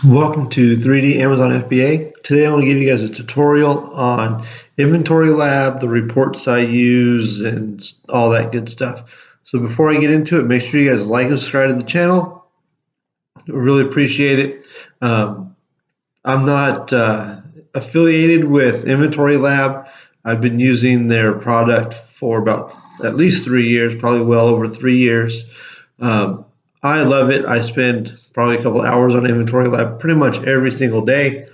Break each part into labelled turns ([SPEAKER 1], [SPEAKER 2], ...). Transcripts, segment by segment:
[SPEAKER 1] Welcome to 3D Amazon FBA. Today I want to give you guys a tutorial on Inventory Lab, the reports I use, and all that good stuff. So before I get into it, make sure you guys like and subscribe to the channel. I really appreciate it. I'm not affiliated with Inventory Lab. I've been using their product for about at least 3 years, probably well over 3 years. I love it. I spend probably a couple hours on Inventory Lab pretty much every single day.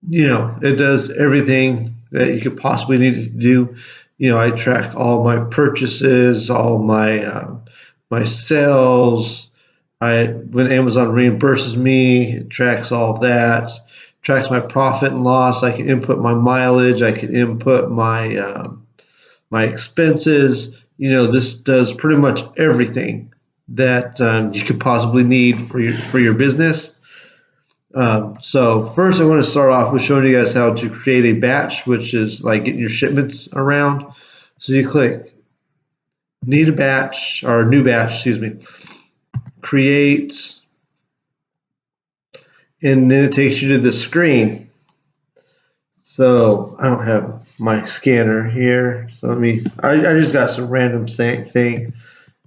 [SPEAKER 1] You know, it does everything that you could possibly need to do. You know, I track all my purchases, all my sales. When Amazon reimburses me, it tracks all of that. Tracks my profit and loss. I can input my mileage. I can input my expenses. You know, this does pretty much everything that you could possibly need for your business. So first I want to start off with showing you guys how to create a batch, which is like getting your shipments around. So you click need a batch, or new batch, excuse me, create, and then it takes you to the screen. So I don't have my scanner here, so I just got some random thing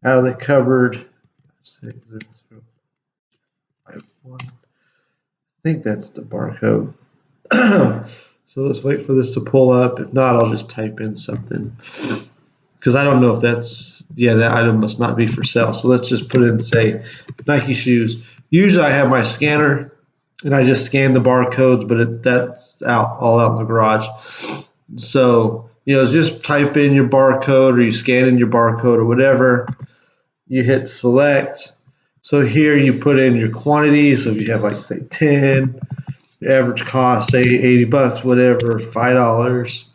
[SPEAKER 1] out of the cupboard. I think that's the barcode. So let's wait for this to pull up. If not, I'll just type in something, because I don't know if that's, yeah, that item must not be for sale. So let's just put in, say, Nike shoes. Usually I have my scanner and I just scan the barcodes, but that's all out in the garage. So, you know, just type in your barcode, or you scan in your barcode or whatever. You hit select. So here you put in your quantity. So if you have, like, say 10, your average cost, say 80 bucks, whatever, $5.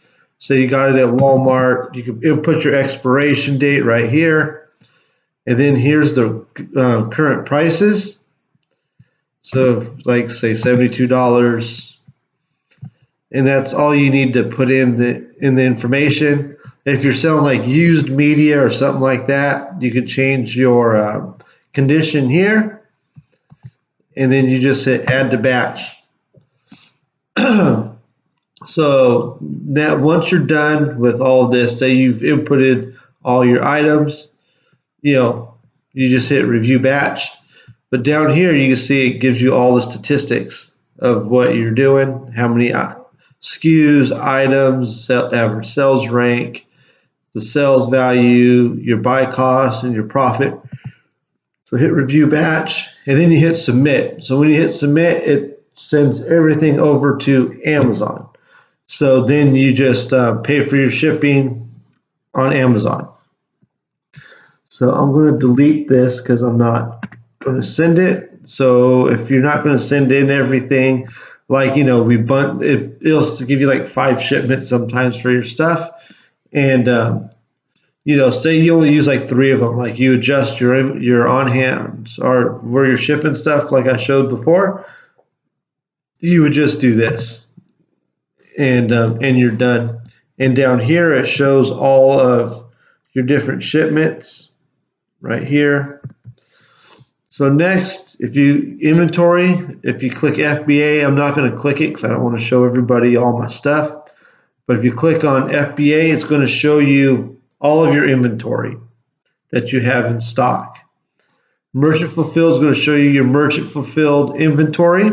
[SPEAKER 1] So you got it at Walmart. You can input your expiration date right here. And then here's the current prices. So like, say $72. And that's all you need to put in the information. If you're selling like used media or something like that, you can change your condition here, and then you just hit add to batch. So now once you're done with all of this, say you've inputted all your items, you know, you just hit review batch. But down here you can see it gives you all the statistics of what you're doing, how many SKUs, items, average sales rank, the sales value, your buy cost, and your profit. So hit review batch, and then you hit submit. So when you hit submit, it sends everything over to Amazon. So then you just pay for your shipping on Amazon. So I'm going to delete this because I'm not going to send it. So if you're not going to send in everything, like, you know, it'll give you like 5 shipments sometimes for your stuff. And, you know, say you only use like 3 of them, like you adjust your on hands or where you're shipping stuff, like I showed before, you would just do this, and you're done. And down here it shows all of your different shipments right here. So next, if you click FBA, I'm not going to click it because I don't want to show everybody all my stuff. But if you click on FBA, it's going to show you all of your inventory that you have in stock. Merchant Fulfilled is going to show you your merchant fulfilled inventory.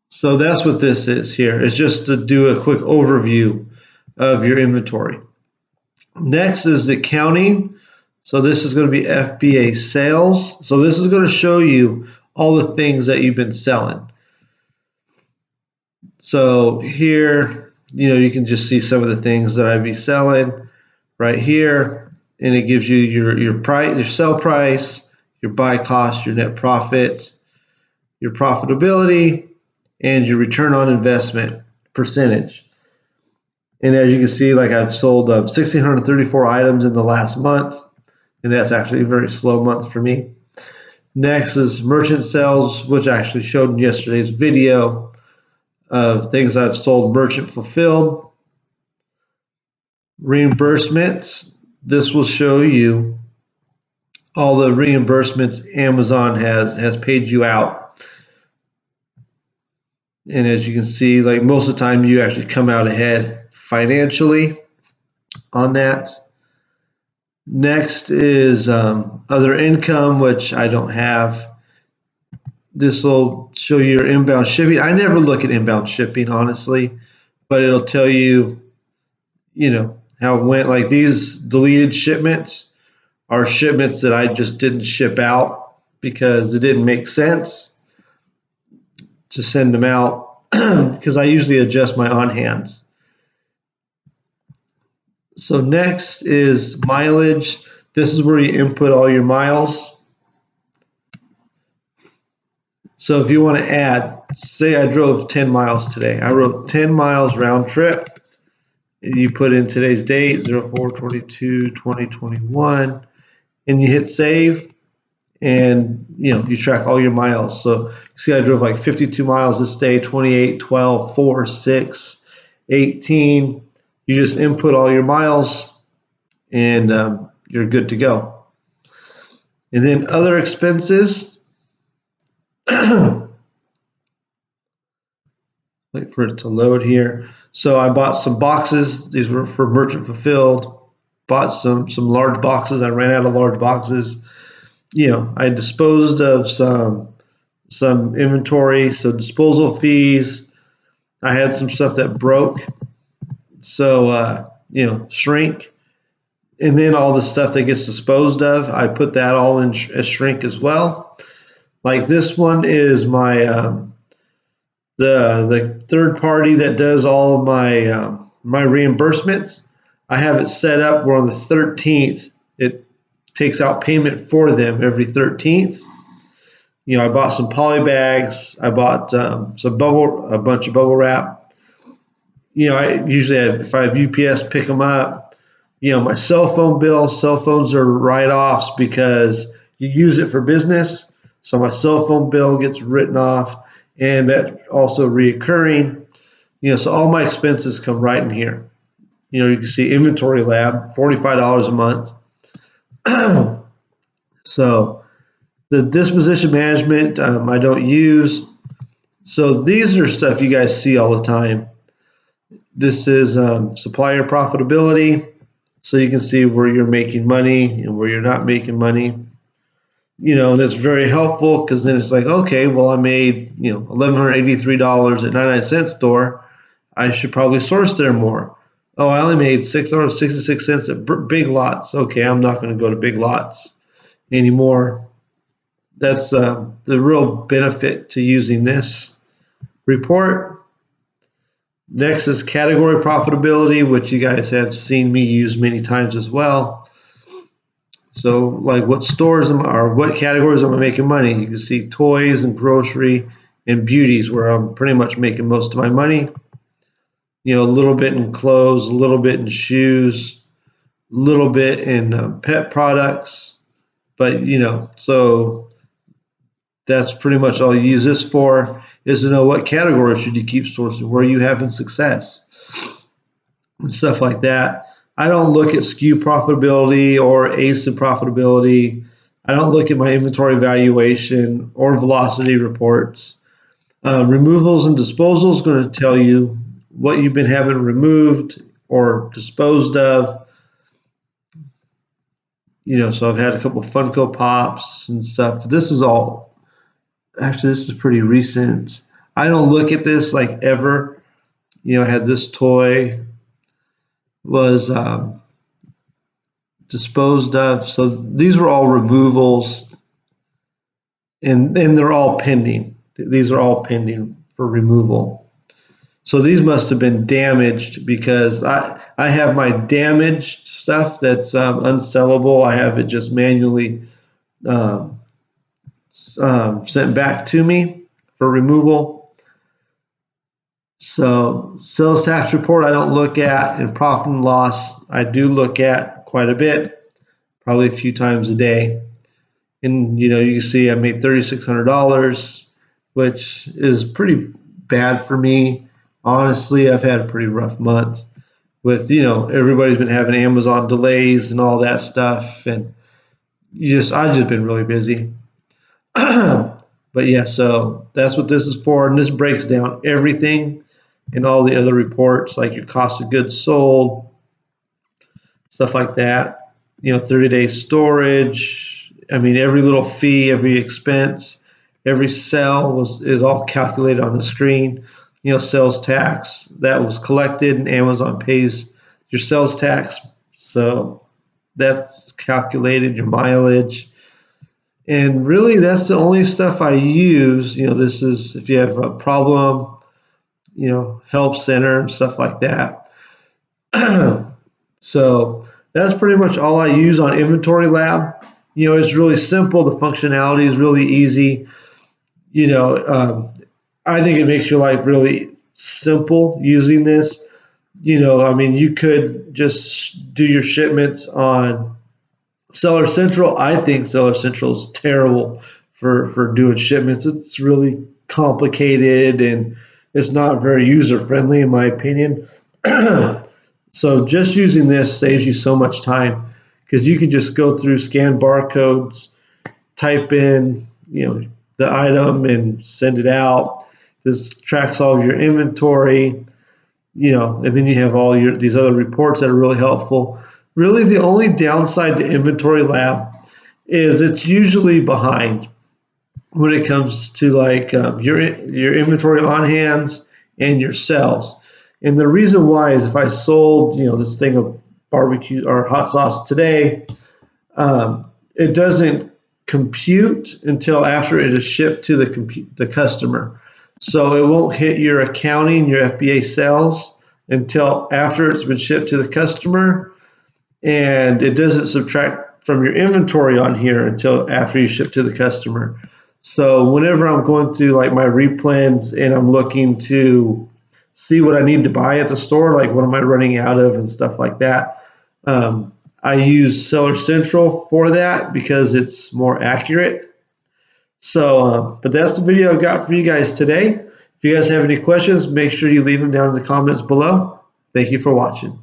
[SPEAKER 1] So that's what this is here. It's just to do a quick overview of your inventory. Next is the accounting. So this is going to be FBA sales. So this is going to show you all the things that you've been selling. So here, you know, you can just see some of the things that I'd be selling right here, and it gives you your price, your sell price, your buy cost, your net profit, your profitability, and your return on investment percentage. And as you can see, like, I've sold 1,634 items in the last month, and that's actually a very slow month for me. Next is merchant sales, which I actually showed in yesterday's video of things I've sold merchant fulfilled. Reimbursements, this will show you all the reimbursements Amazon has paid you out. And as you can see, like most of the time you actually come out ahead financially on that. Next is other income, which I don't have. This will show you your inbound shipping. I never look at inbound shipping, honestly, but it'll tell you, how it went. Like these deleted shipments are shipments that I just didn't ship out because it didn't make sense to send them out because I usually adjust my on hands. So next is mileage. This is where you input all your miles. So if you want to add, say I drove 10 miles today. I wrote 10 miles round trip. You put in today's date, 04/22/2021, and you hit save, and you track all your miles. So you see I drove like 52 miles this day, 28, 12, 4, 6, 18. You just input all your miles, and you're good to go. And then other expenses. Wait for it to load here. So I bought some boxes. These were for merchant fulfilled. Bought some large boxes. I ran out of large boxes. I disposed of some inventory, so disposal fees. I had some stuff that broke, so shrink. And then all the stuff that gets disposed of, I put that all in as shrink as well. Like this one is my the third party that does all of my reimbursements. I have it set up where on the 13th it takes out payment for them every 13th. I bought some poly bags. I bought a bunch of bubble wrap. I usually if I have UPS pick them up. My cell phone bill. Cell phones are write-offs because you use it for business. So my cell phone bill gets written off, and that also reoccurring. So all my expenses come right in here. You can see inventory lab, $45 a month. So the disposition management I don't use. So these are stuff you guys see all the time. This is supplier profitability. So you can see where you're making money and where you're not making money. And it's very helpful because then it's like, okay, well, I made, $1,183 at 99-cent store. I should probably source there more. Oh, I only made $6.66 at Big Lots. Okay, I'm not going to go to Big Lots anymore. That's the real benefit to using this report. Next is category profitability, which you guys have seen me use many times as well. So like what categories am I making money? You can see toys and grocery and beauties where I'm pretty much making most of my money. A little bit in clothes, a little bit in shoes, a little bit in pet products. But, so that's pretty much all you use this for, is to know what category should you keep sourcing, where are you having success, and stuff like that. I don't look at SKU profitability or ASIN profitability. I don't look at my inventory valuation or velocity reports. Removals and disposals is going to tell you what you've been having removed or disposed of. So I've had a couple of Funko Pops and stuff. This is pretty recent. I don't look at this like ever. I had this toy was disposed of. So these were all removals, and they're all pending. These are all pending for removal. So these must have been damaged because I have my damaged stuff that's unsellable. I have it just manually sent back to me for removal. So sales tax report I don't look at, and profit and loss I do look at quite a bit, probably a few times a day. And you can see I made $3,600, which is pretty bad for me. Honestly, I've had a pretty rough month with everybody's been having Amazon delays and all that stuff, and I've just been really busy. But yeah, so that's what this is for, and this breaks down everything and all the other reports, like your cost of goods sold, stuff like that. 30-day storage. I mean, every little fee, every expense, every sell is all calculated on the screen. Sales tax that was collected, and Amazon pays your sales tax, so that's calculated. Your mileage, and really that's the only stuff I use. This is if you have a problem, help center and stuff like that. So that's pretty much all I use on Inventory Lab. It's really simple. The functionality is really easy. I think it makes your life really simple using this. I mean, you could just do your shipments on Seller Central. I think Seller Central is terrible for doing shipments. It's really complicated and it's not very user friendly, in my opinion. So just using this saves you so much time because you can just go through, scan barcodes, type in, the item and send it out. This tracks all of your inventory, and then you have all these other reports that are really helpful. Really, the only downside to Inventory Lab is it's usually behind when it comes to like your inventory on hands and your sales. And the reason why is if I sold this thing of barbecue or hot sauce today, it doesn't compute until after it is shipped to the customer. So it won't hit your accounting, your FBA sales until after it's been shipped to the customer, and it doesn't subtract from your inventory on here until after you ship to the customer. So whenever I'm going through like my replans and I'm looking to see what I need to buy at the store, like what am I running out of and stuff like that, I use Seller Central for that because it's more accurate. So, but that's the video I've got for you guys today. If you guys have any questions, make sure you leave them down in the comments below. Thank you for watching.